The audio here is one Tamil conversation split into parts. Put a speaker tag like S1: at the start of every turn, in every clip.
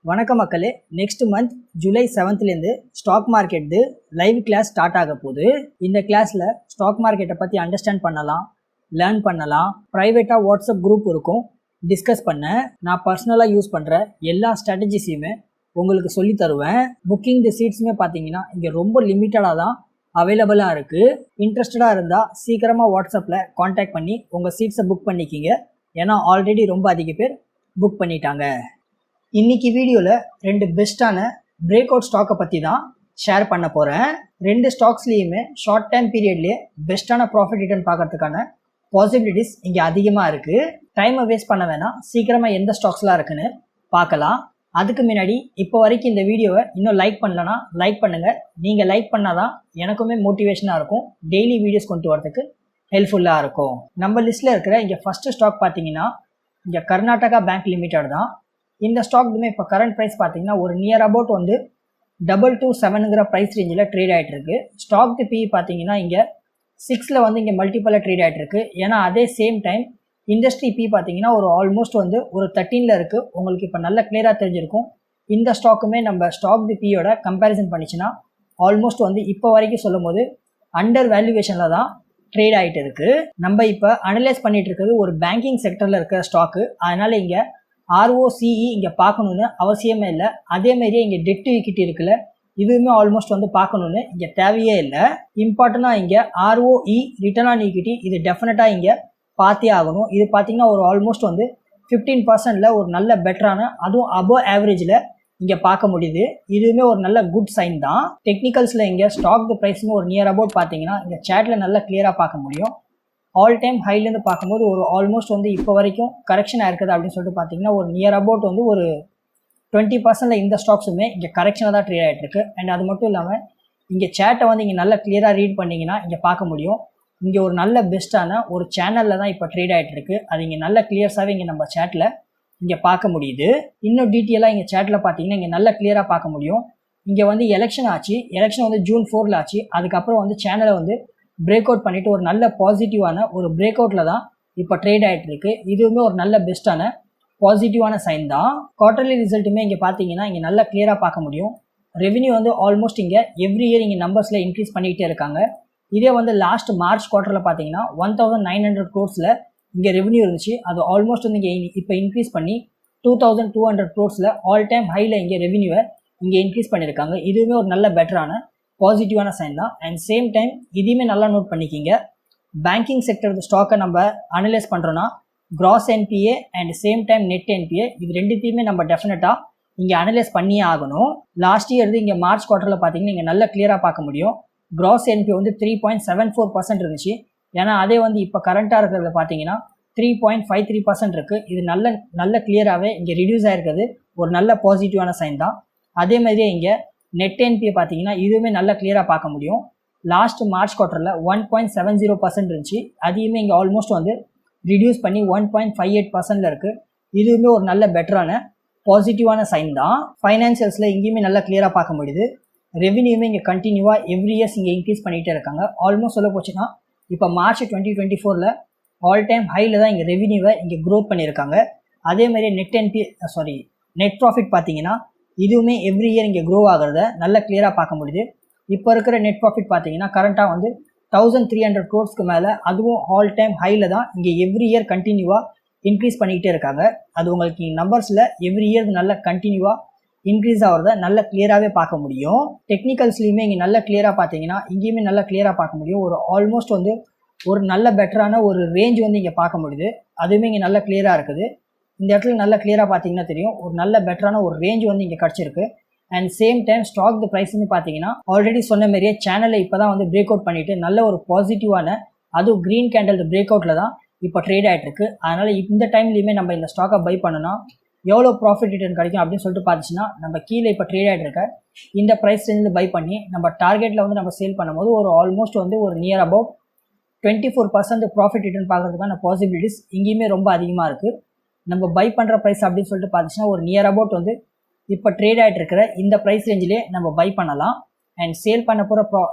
S1: வணக்கம் மக்களே. Next month July 7th stock market live class start ஆக போகுது. இந்த கிளாஸில் ஸ்டாக் மார்க்கெட்டை பற்றி அண்டர்ஸ்டாண்ட் பண்ணலாம், லேர்ன் பண்ணலாம். ப்ரைவேட்டாக வாட்ஸ்அப் குரூப் இருக்கும், டிஸ்கஸ் பண்ண. நான் பர்சனலாக யூஸ் பண்ணுற எல்லா ஸ்ட்ராட்டஜிஸையுமே உங்களுக்கு சொல்லி தருவேன். புக்கிங் சீட்ஸுமே பார்த்தீங்கன்னா இங்கே ரொம்ப லிமிட்டடாக தான் அவைலபிளாக இருக்குது. இன்ட்ரெஸ்டடாக இருந்தால் சீக்கிரமாக வாட்ஸ்அப்பில் காண்டாக்ட் பண்ணி உங்கள் சீட்ஸை புக் பண்ணிக்கிங்க. ஏன்னா ஆல்ரெடி ரொம்ப அதிக பேர் புக் பண்ணிட்டாங்க. இன்னைக்கு வீடியோவில் 2 பெஸ்ட்டான பிரேக் அவுட் ஸ்டாக்கை பற்றி தான் ஷேர் பண்ண போகிறேன். 2 ஸ்டாக்ஸ்லேயுமே ஷார்ட் டைம் பீரியட்லேயே பெஸ்ட்டான ப்ராஃபிட் ரிட்டர்ன் பார்க்கறதுக்கான பாசிபிலிட்டிஸ் இங்கே அதிகமாக இருக்குது. டைமை வேஸ்ட் பண்ண வேணாம், சீக்கிரமாக எந்த ஸ்டாக்ஸ்லாம் இருக்குன்னு பார்க்கலாம். அதுக்கு முன்னாடி இப்போ வரைக்கும் இந்த வீடியோவை இன்னும் லைக் பண்ணலன்னா லைக் பண்ணுங்கள். நீங்கள் லைக் பண்ணால் தான் எனக்குமே மோட்டிவேஷனாக இருக்கும், டெய்லி வீடியோஸ் கொண்டு வரதுக்கு ஹெல்ப்ஃபுல்லாக இருக்கும். நம்ம லிஸ்ட்டில் இருக்கிற இங்கே ஃபஸ்ட்டு ஸ்டாக் பார்த்தீங்கன்னா இங்கே கர்நாடகா பேங்க் லிமிடெட் தான். இந்த ஸ்டாக்குமே இப்போ கரண்ட் ப்ரைஸ் பார்த்தீங்கன்னா ஒரு நியர் அபவுட் 227ங்கிற ப்ரைஸ் ரேஞ்சில் ட்ரேட் ஆகிட்டு இருக்கு. ஸ்டாக் பி பார்த்தீங்கன்னா இங்கே 6ல் இங்கே மல்டிபிளில் ட்ரேட் ஆகிட்டு இருக்கு. ஏன்னா அதே சேம் டைம் இண்டஸ்ட்ரி பி பார்த்தீங்கன்னா ஒரு ஆல்மோஸ்ட் ஒரு 13ல் இருக்குது. உங்களுக்கு இப்போ நல்ல கிளியராக தெரிஞ்சிருக்கும். இந்த ஸ்டாக்குமே நம்ம ஸ்டாக் பியோட கம்பேரிசன் பண்ணிச்சுன்னா ஆல்மோஸ்ட் இப்போ வரைக்கும் சொல்லும் போது அண்டர் வேல்யூவேஷனில் தான் ட்ரேட் ஆகிட்டு இருக்கு. நம்ம இப்போ அனலைஸ் பண்ணிட்டு இருக்கிறது ஒரு பேங்கிங் செக்டரில் இருக்கிற ஸ்டாக்கு. அதனால இங்கே ROCE இங்கே பார்க்கணுன்னு அவசியமே இல்லை. அதேமாரியே இங்கே டெட் ஈக்விட்டி இருக்குல்ல, இதுவுமே ஆல்மோஸ்ட் பார்க்கணுன்னு இங்கே தேவையே இல்லை. இம்பார்ட்டண்டாக இங்கே ROE ரிட்டர்ன் ஆன் ஈக்விட்டி இது டெஃபினட்டாக இங்கே பார்த்தே ஆகணும். இது பார்த்தீங்கன்னா ஒரு ஆல்மோஸ்ட் 15%ல் ஒரு நல்ல பெட்டரான, அதுவும் அபோவ் ஆவரேஜில் இங்கே பார்க்க முடியுது. இதுவுமே ஒரு நல்ல குட் சைன் தான். டெக்னிக்கல்ஸில் இங்கே ஸ்டாக் ப்ரைஸுமே ஒரு நியர் அபவுட் பார்த்தீங்கன்னா இங்கே சேட்டில் நல்லா கிளியராக பார்க்க முடியும். ஆல் டைம் ஹைலேருந்து பார்க்கும்போது ஒரு ஆல்மோஸ்ட் இப்போ வரைக்கும் கரெக்ஷன் ஆயிருக்குது அப்படின்னு சொல்லிட்டு பார்த்தீங்கன்னா ஒரு நியர் அபவுட் ஒரு 20%ல் இந்த ஸ்டாக்ஸுமே இங்கே கரெக்ஷனாக தான் ட்ரேட் ஆகிட்டு இருக்கு. அண்ட் அது மட்டும் இல்லாமல் இங்கே சேட்டை இங்கே நல்லா கிளியராக ரீட் பண்ணிங்கன்னா இங்கே பார்க்க முடியும். இங்கே ஒரு நல்ல பெஸ்ட்டான ஒரு சேனலில் தான் இப்போ ட்ரேட் ஆகிட்டு இருக்கு. அது இங்கே நல்ல கிளியர்ஸாகவே இங்கே நம்ம சேட்டில் இங்கே பார்க்க முடியுது. இன்னும் டீட்டெயிலாக இங்கே சேட்டில் பார்த்தீங்கன்னா இங்கே நல்லா கிளியராக பார்க்க முடியும். இங்கே எலெக்ஷன் ஆச்சு. எலெக்ஷன் ஜூன் 4ல் ஆச்சு. அதுக்கப்புறம் சேனலை பிரேக் அவுட் பண்ணிவிட்டு ஒரு நல்ல பாசிட்டிவான ஒரு பிரேக் அவுட்டில் தான் இப்போ ட்ரேட் ஆகிட்டு இருக்கு. இதுவுமே ஒரு நல்ல பெஸ்ட்டான பாசிட்டிவான சைன் தான். குவார்டர்லி ரிசல்ட்டுமே இங்கே பார்த்தீங்கன்னா இங்கே நல்லா கிளியராக பார்க்க முடியும். ரெவென்யூ ஆல்மோஸ்ட் இங்கே எவ்ரி இயர் இங்கே நம்பர்ஸில் இன்க்ரீஸ் பண்ணிக்கிட்டே இருக்காங்க. இதே லாஸ்ட் மார்ச் குவார்ட்டரில் பார்த்தீங்கன்னா 1900 crores இங்கே ரெவென்யூ இருந்துச்சு. அது ஆல்மோஸ்ட் இங்கே இப்போ இன்க்ரீஸ் பண்ணி 2200 crores ஆல் டைம் ஹையில் இங்கே ரெவென்யூவை இங்கே இன்க்ரீஸ் பண்ணியிருக்காங்க. இதுவுமே ஒரு நல்ல பெட்டரான பாசிட்டிவான சைன் தான். அண்ட் சேம் டைம் இதையுமே நல்லா நோட் பண்ணிக்கிங்க. பேங்கிங் செக்டர் ஸ்டாக்கை நம்ம அனலைஸ் பண்ணுறோன்னா cross NBA and same time net NBA இது ரெண்டுத்தையுமே நம்ம டெஃபினட்டாக இங்கே அனலைஸ் பண்ணியே ஆகணும். லாஸ்ட் இயர் இங்கே மார்ச் குவார்ட்டரில் பார்த்தீங்கன்னா இங்கே நல்லா கிளியராக பார்க்க முடியும். கிராஸ் என்பிஏ 3.74% இருந்துச்சு. ஏன்னா அதே இப்போ கரண்ட்டாக இருக்கிறது பார்த்தீங்கன்னா 3.53% இருக்குது. இது நல்ல கிளியராகவே இங்கே ரிடியூஸ் ஆகிருக்கிறது ஒரு நல்ல பாசிட்டிவான சைன் தான். அதே மாதிரியே இங்கே நெட் என்பிஏ பார்த்தீங்கன்னா இதுவுமே நல்லா கிளியராக பார்க்க முடியும். லாஸ்ட் மார்ச் குவார்ட்டரில் 1.70% இருந்துச்சு. அதையுமே இங்கே ஆல்மோஸ்ட் ரிடியூஸ் பண்ணி 1.58%ல் இருக்குது. இதுவுமே ஒரு நல்ல பெட்டரான பாசிட்டிவான சைன் தான். ஃபைனான்சியல்ஸில் இங்கேயுமே நல்லா கிளியராக பார்க்க முடியுது. ரெவென்யூமே இங்கே கண்டினியூவாக எவ்ரி இயர்ஸ் இங்கே இன்க்ரீஸ் பண்ணிகிட்டே இருக்காங்க. ஆல்மோஸ்ட் சொல்ல போச்சுன்னா இப்போ மார்ச் 2024ல் ஆல் டைம் ஹையில் தான் இங்கே ரெவென்யூவை இங்கே க்ரோத் பண்ணியிருக்காங்க. அதேமாதிரி நெட் ப்ராஃபிட் பார்த்தீங்கன்னா இதுவுமே எவ்ரி இயர் இங்கே க்ரோ ஆகிறத நல்லா கிளியராக பார்க்க முடியுது. இப்போ இருக்கிற நெட் ப்ராஃபிட் பார்த்தீங்கன்னா கரண்ட்டாக 1300 crores மேலே, அதுவும் ஆல் டைம் ஹையில் தான் இங்கே எவ்ரி இயர் கண்டினியூவாக இன்க்ரீஸ் பண்ணிக்கிட்டே இருக்காங்க. அது உங்களுக்கு நம்பர்ஸில் எவ்ரி இயர் நல்லா கண்டினியூவாக இன்க்ரீஸ் ஆகிறத நல்லா கிளியராகவே பார்க்க முடியும். டெக்னிக்கல்ஸ்லையுமே இங்கே நல்லா கிளியராக பார்த்தீங்கன்னா இங்கேயுமே நல்லா கிளியராக பார்க்க முடியும். ஒரு ஆல்மோஸ்ட் ஒரு நல்ல பெட்டரான ஒரு ரேஞ்ச் இங்கே பார்க்க முடியுது. அதுவுமே இங்கே நல்லா கிளியராக இருக்குது. இந்த இடத்துல நல்லா கிளியராக பார்த்தீங்கன்னா தெரியும் ஒரு நல்ல பெட்டரான ஒரு ரேஞ்ச் இங்கே கிடச்சிருக்கு. அண்ட் சேம் டைம் ஸ்டாக் ப்ரைஸ்னு பார்த்தீங்கன்னா ஆல்ரெடி சொன்ன மாதிரியே சேனலை இப்போ தான் பிரேக் அவுட் பண்ணிவிட்டு நல்ல ஒரு பாசிட்டிவான, அதுவும் க்ரீன் கேண்டல் பிரேக் அவுட்டில் தான் இப்போ ட்ரேட் ஆகிட்டு இருக்கு. அதனால் இந்த டைம்லையுமே நம்ம இந்த ஸ்டாக்கை பை பண்ணோன்னா எவ்வளோ ப்ராஃபிட் ரிட்டர்ன் கிடைக்கும் அப்படின்னு சொல்லிட்டு பார்த்துச்சுன்னா நம்ம கீழே இப்போ ட்ரேட் ஆகிட்டு இருக்க இந்த ப்ரைஸ் ரேஞ்சில் பை பண்ணி நம்ம டார்கெட்டில் நம்ம சேல் பண்ணும்போது ஒரு ஆல்மோஸ்ட் ஒரு நியர் அபவுட் 24% ப்ராஃபிட் ரிட்டர்ன் பார்க்கறதுக்கான பாசிபிலிட்டிஸ் இங்கேயுமே ரொம்ப அதிகமாக இருக்குது. நம்ம பை பண்ணுற ப்ரைஸ் அப்படின்னு சொல்லிட்டு பார்த்துச்சுன்னா ஒரு நியர் அபவுட் இப்போ ட்ரேட் ஆகிட்டு இருக்கிற இந்த ப்ரைஸ் ரேஞ்சிலே நம்ம பை பண்ணலாம். அண்ட் சேல் பண்ண போகிற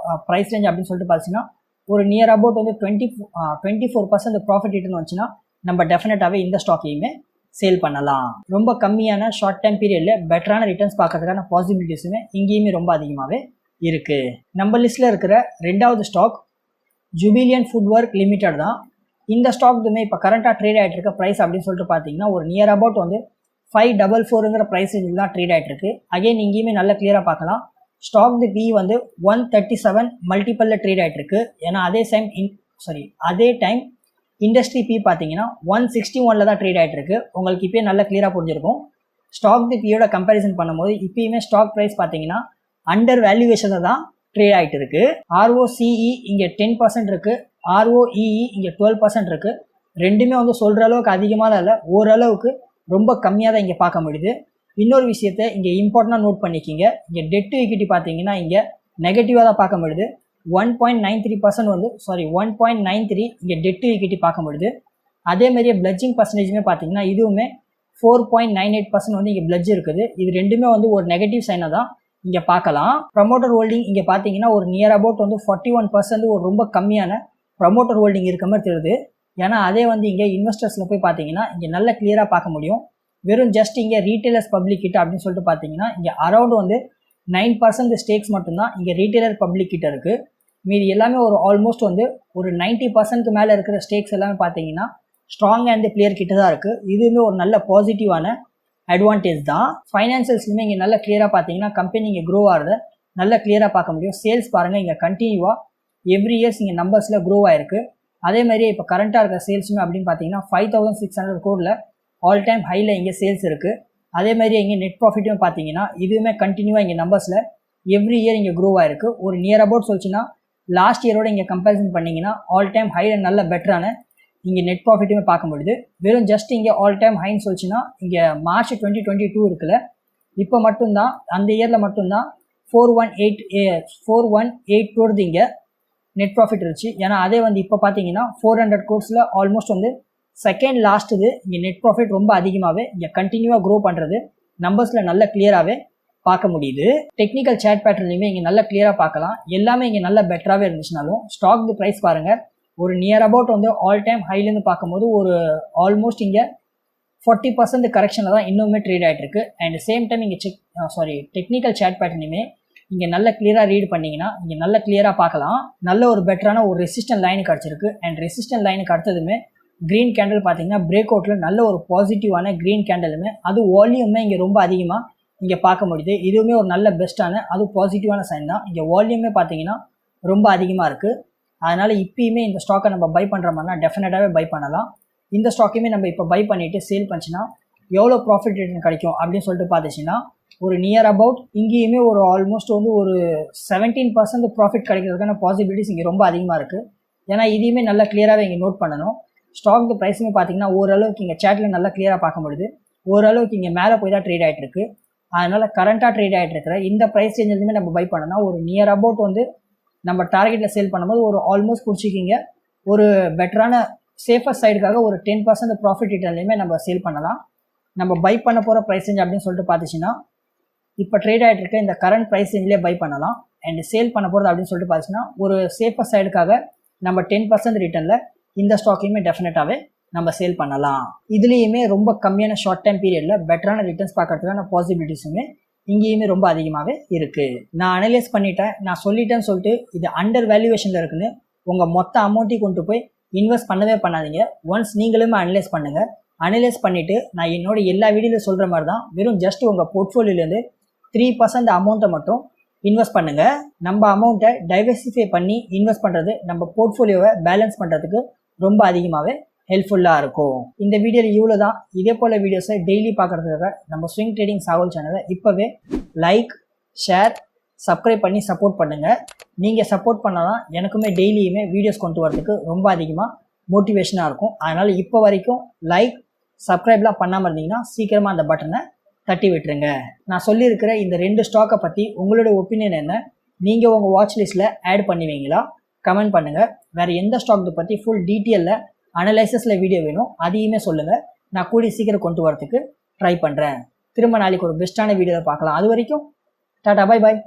S1: ப்ரைஸ் ரேஞ்ச் அப்படின்னு சொல்லிட்டு பார்த்துச்சுன்னா ஒரு நியர் அபவுட் 24% ப்ராஃபிட் ரிட்டர்ன் வந்துச்சுன்னா நம்ம டெஃபினட்டாகவே இந்த ஸ்டாக்கையுமே சேல் பண்ணலாம். ரொம்ப கம்மியான ஷார்ட் டைம் பீரியடில் பெட்டரான ரிட்டர்ன்ஸ் பார்க்கறதுக்கான பாசிபிலிட்டிஸுமே இங்கேயுமே ரொம்ப அதிகமாகவே இருக்குது. நம்ம லிஸ்ட்டில் இருக்கிற 2வது ஸ்டாக் ஜுபிலியன் ஃபுட்வொர்க் லிமிடெட் தான். இந்த ஸ்டாக்துமே இப்போ கரண்ட்டாக ட்ரேட் ஆகிட்டு இருக்க ப்ரைஸ் அப்படின்னு சொல்லிட்டு பார்த்தீங்கன்னா ஒரு நியர் அபவுட் வந்து 544ங்கிற ப்ரைஸ் தான் ட்ரேட் ஆகிட்டு இருக்கு. அகைன் இங்கேயுமே நல்ல கிளியராக பார்க்கலாம். ஸ்டாக் பி வந்து 137 மல்டிபிளில் ட்ரேட் ஆகிட்டு இருக்கு. ஏன்னா அதே டைம் இண்டஸ்ட்ரி பி பார்த்தீங்கன்னா 161 தான் ட்ரேட் ஆகிட்டு இருக்கு. உங்களுக்கு இப்போயே நல்ல கிளியராக புரிஞ்சிருக்கும். ஸ்டாக் பியோட கம்பேரிசன் பண்ணும்போது இப்பயுமே ஸ்டாக் ப்ரைஸ் பார்த்தீங்கன்னா அண்டர் வேல்யூவேஷனில் தான் ட்ரேட் ஆகிட்டு இருக்கு. ROCE இங்கே 10% இருக்குது, ROEE இங்கே 12% இருக்குது. ரெண்டுமே வந்து சொல்கிற அளவுக்கு அதிகமாக தான் இல்லை, ஓரளவுக்கு ரொம்ப கம்மியாக தான் இங்கே பார்க்க முடியுது. இன்னொரு விஷயத்தை இங்கே இம்பார்ட்டண்டாக நோட் பண்ணிக்கிங்க. இங்கே டெட் டு ஈக்விட்டி பார்த்தீங்கன்னா இங்கே நெகட்டிவாக தான் பார்க்க முடியுது. 1.93% வந்து 1.93 இங்கே டெட் டு ஈக்விட்டி பார்க்க முடியுது. அதேமாதிரியே பிளட்ஜிங் பர்சன்டேஜுமே பார்த்தீங்கன்னா இதுவுமே 4.98% வந்து இங்கே பிளட்ஜ் இருக்குது. இது ரெண்டுமே வந்து ஒரு நெகட்டிவ் சைனை தான் இங்கே பார்க்கலாம். ப்ரமோட்டர் ஹோல்டிங் இங்கே பார்த்தீங்கன்னா ஒரு நியர் அபவுட் வந்து 41% ஒரு ரொம்ப கம்மியான ப்ரமோட்டர் ஹோல்டிங் இருக்க மாதிரி தெரியுது. ஏன்னா அதே வந்து இங்கே இன்வெஸ்டர்ஸில் போய் பார்த்தீங்கன்னா இங்கே நல்ல கிளியராக பார்க்க முடியும். வெறும் ஜஸ்ட் இங்கே ரீட்டைலர்ஸ் பப்ளிக் கிட்ட அப்படின்னு சொல்லிட்டு பார்த்தீங்கன்னா இங்கே அரௌண்ட் வந்து 9% ஸ்டேக்ஸ் மட்டும்தான் இங்கே ரீட்டைலர் பப்ளிக் கிட்ட இருக்குது. மீதி எல்லாமே ஒரு ஆல்மோஸ்ட் வந்து ஒரு 90%க்கு மேலே இருக்கிற ஸ்டேக்ஸ் எல்லாமே பார்த்தீங்கன்னா ஸ்ட்ராங் அண்ட் பிளேயர் கிட்ட தான் இருக்குது. இதுவுமே ஒரு நல்ல பாசிட்டிவான அட்வான்டேஜ் தான். ஃபைனான்சியல்ஸ்லுமே இங்கே நல்ல கிளியராக பார்த்தீங்கன்னா கம்பெனி இங்கே க்ரோ ஆகிறத நல்ல கிளியராக பார்க்க முடியும். சேல்ஸ் பாருங்கள் இங்கே கண்டினியூவாக எவ்ரி இயர்ஸ் இங்கே நம்பர்ஸில் க்ரோ ஆயிருக்கு. அதே மாதிரியே இப்போ கரண்ட்டாக இருக்கிற சேல்ஸுமே அப்படின்னு பார்த்தீங்கன்னா 5600 crore ஆல் டைம் ஹையில் இங்கே சேல்ஸ் இருக்குது. அதே மாதிரி இங்கே நெட் ப்ராஃபிட்டும் பார்த்தீங்கன்னா இதுவுமே கண்டினியூவாக இங்கே நம்பர்ஸில் எவ்ரி இயர் இங்கே க்ரோ ஆயிருக்கு. ஒரு நியர் அபவுட் சொல்லிச்சுன்னா லாஸ்ட் இயரோட இங்கே கம்பேரிசன் பண்ணிங்கன்னா ஆல் டைம் ஹையில் நல்ல பெட்டரான இங்கே நெட் ப்ராஃபிட்டுமே பார்க்க முடியுது. வெறும் ஜஸ்ட் இங்கே ஆல் டைம் ஹைன்னு சொல்லிச்சுன்னா இங்கே மார்ச் 2022 இருக்குல்ல, இப்போ மட்டும்தான் அந்த இயரில் மட்டும்தான் 418 crore இங்கே நெட் ப்ராஃபிட் இருந்துச்சு. ஏன்னா அதே வந்து இப்போ பார்த்தீங்கன்னா 400 crore ஆல்மோஸ்ட் வந்து செகண்ட் லாஸ்ட் இது இங்கே நெட் ப்ராஃபிட் ரொம்ப அதிகமாகவே இங்கே கண்டினியூவாக க்ரோ பண்ணுறது நம்பர்ஸில் நல்ல கிளியராகவே பார்க்க முடியுது. டெக்னிக்கல் சேட் பேட்டர்லையுமே இங்கே நல்ல கிளியராக பார்க்கலாம். எல்லாமே இங்கே நல்ல பெட்டராகவே இருந்துச்சுனாலும் ஸ்டாக் ப்ரைஸ் பாருங்கள் ஒரு நியர் அபவுட் வந்து ஆல் டைம் ஹைலேருந்து பார்க்கும்போது ஒரு ஆல்மோஸ்ட் இங்கே 40% கரெக்ஷனில் தான் இன்னுமே ட்ரேட் ஆகிட்டு இருக்கு. அண்ட் சேம் டைம் இங்கே டெக்னிக்கல் சேட் பேட்டர்னையுமே இங்கே நல்ல கிளியராக ரீட் பண்ணிங்கன்னா இங்கே நல்ல கிளியராக பார்க்கலாம். நல்ல ஒரு பெட்டரான ஒரு ரெசிஸ்டன்ட் லைனுக்கு கிடச்சிருக்கு. அண்ட் ரெசிஸ்டன்ட் லைனுக்கு அடுத்ததுமே க்ரீன் கேண்டில் பார்த்தீங்கன்னா பிரேக் அவுட்டில் நல்ல ஒரு பாசிட்டிவான க்ரீன் கேண்டலுமே அது வால்யூமே இங்கே ரொம்ப அதிகமாக இங்கே பார்க்க முடியுது. இதுவுமே ஒரு நல்ல பெஸ்ட்டான அது பாசிட்டிவான சைன் தான். இங்கே வால்யூமே பார்த்தீங்கன்னா ரொம்ப அதிகமாக இருக்குது. அதனால் இப்பயுமே இந்த ஸ்டாக்கை நம்ம பை பண்ணுற மாதிரினா டெஃபினட்டாகவே பை பண்ணலாம். இந்த ஸ்டாக்கையுமே நம்ம இப்போ பை பண்ணிவிட்டு சேல் பண்ணிச்சுன்னா எவ்வளோ ப்ராஃபிட் ரிட்டர்ன் கிடைக்கும் அப்படின்னு சொல்லிட்டு பார்த்துச்சின்னா ஒரு நியர் அபவுட் இங்கேயுமே ஒரு ஆல்மோஸ்ட் வந்து ஒரு 17% ப்ராஃபிட் கிடைக்கிறதுக்கான பாசிபிலிட்டிஸ் இங்கே ரொம்ப அதிகமாக இருக்குது. ஏன்னா இதையுமே நல்லா கிளியராகவே இங்கே நோட் பண்ணணும். ஸ்டாக் ப்ரைஸுமே பார்த்தீங்கன்னா ஓரளவுக்கு இங்கே சேட்டில் நல்லா கிளியராக பார்க்க முடியுது. ஓரளவுக்கு இங்கே மேலே போய் தான் ட்ரேட் ஆகிட்டு இருக்கு. அதனால் கரண்ட்டாக ட்ரேட் ஆகிட்டு இருக்கிற இந்த ப்ரைஸ் ரேஞ்சிலுமே நம்ம பை பண்ணோம்னா ஒரு நியர் அபவுட் வந்து நம்ம டார்கெட்டில் சேல் பண்ணும்போது ஒரு ஆல்மோஸ்ட் பிடிச்சிக்கிங்க ஒரு பெட்டரான சேஃபர் சைடுக்காக ஒரு 10% ப்ராஃபிட் ரிட்டர்ன்லையுமே நம்ம சேல் பண்ணலாம். நம்ம பை பண்ண போகிற ப்ரைஸ் ரேஞ்ச் அப்படின்னு சொல்லிட்டு பார்த்துச்சின்னா இப்போ ட்ரேட் ஆகிட்டு இருக்க இந்த கரண்ட் ப்ரைஸ் ரேஞ்சிலே பை பண்ணலாம். அண்ட் சேல் பண்ண போகிறது அப்படின்னு சொல்லிட்டு பார்த்துச்சின்னா ஒரு சேஃபர் சைடுக்காக நம்ம 10% ரிட்டர்னில் இந்த ஸ்டாக்கையுமே டெஃபினட்டாகவே நம்ம சேல் பண்ணலாம். இதுலேயுமே ரொம்ப கம்மியான ஷார்ட் டைம் பீரியடில் பெட்டரான ரிட்டர்ன்ஸ் பார்க்கறதுக்கான பாசிபிலிட்டிஸுமே இங்கேயுமே ரொம்ப அதிகமாகவே இருக்குது. நான் அனலைஸ் பண்ணிட்டேன், நான் சொல்லிட்டேன்னு சொல்லிட்டு இது அண்டர் வேல்யூவேஷனில் இருக்குன்னு உங்கள் மொத்த அமௌண்ட்டையும் கொண்டு போய் இன்வெஸ்ட் பண்ணவே பண்ணாதீங்க. ஒன்ஸ் நீங்களுமே அனலைஸ் பண்ணுங்கள். அனலைஸ் பண்ணிவிட்டு நான் என்னோட எல்லா வீடியோவில் சொல்கிற மாதிரி தான் வெறும் ஜஸ்ட் உங்கள் போர்ட்ஃபோலியோலேருந்து 3% அமௌண்ட்டை மட்டும் இன்வெஸ்ட் பண்ணுங்கள். நம்ம அமௌண்ட்டை டைவர்சிஃபை பண்ணி இன்வெஸ்ட் பண்ணுறது நம்ம போர்ட்ஃபோலியோவை பேலன்ஸ் பண்ணுறதுக்கு ரொம்ப அதிகமாகவே ஹெல்ப்ஃபுல்லாக இருக்கும். இந்த வீடியோவில் இவ்வளோ தான். இதே போல் வீடியோஸை டெய்லி பார்க்குறதுக்காக நம்ம ஸ்விங் ட்ரேடிங் சாகல் சேனலை இப்போவே லைக், ஷேர், சப்ஸ்கிரைப் பண்ணி சப்போர்ட் பண்ணுங்கள். நீங்கள் சப்போர்ட் பண்ணால் தான் எனக்குமே டெய்லியுமே வீடியோஸ் கொண்டு வரதுக்கு ரொம்ப அதிகமாக மோட்டிவேஷனாக இருக்கும். அதனால் இப்போ வரைக்கும் லைக், சப்ஸ்கிரைப்லாம் பண்ணாமல் இருந்தீங்கன்னா சீக்கிரமாக அந்த பட்டனை தட்டி விட்டுருங்க. நான் சொல்லியிருக்கிற இந்த 2 ஸ்டாக்கை பற்றி உங்களோட ஒப்பீனியன் என்ன? நீங்கள் உங்கள் வாட்ச் லிஸ்ட்டில் ஆட் பண்ணுவீங்களா? கமெண்ட் பண்ணுங்கள். வேறு எந்த ஸ்டாக் பற்றி ஃபுல் டீட்டெயிலில் அனலைசஸில் வீடியோ வேணும் அதையுமே சொல்லுங்கள். நான் கூடிய சீக்கிரம் கொண்டு வரதுக்கு ட்ரை பண்ணுறேன். திரும்ப நாளைக்கு ஒரு பெஸ்ட்டான வீடியோவில் பார்க்கலாம். அது வரைக்கும் டாடா, பை பாய்.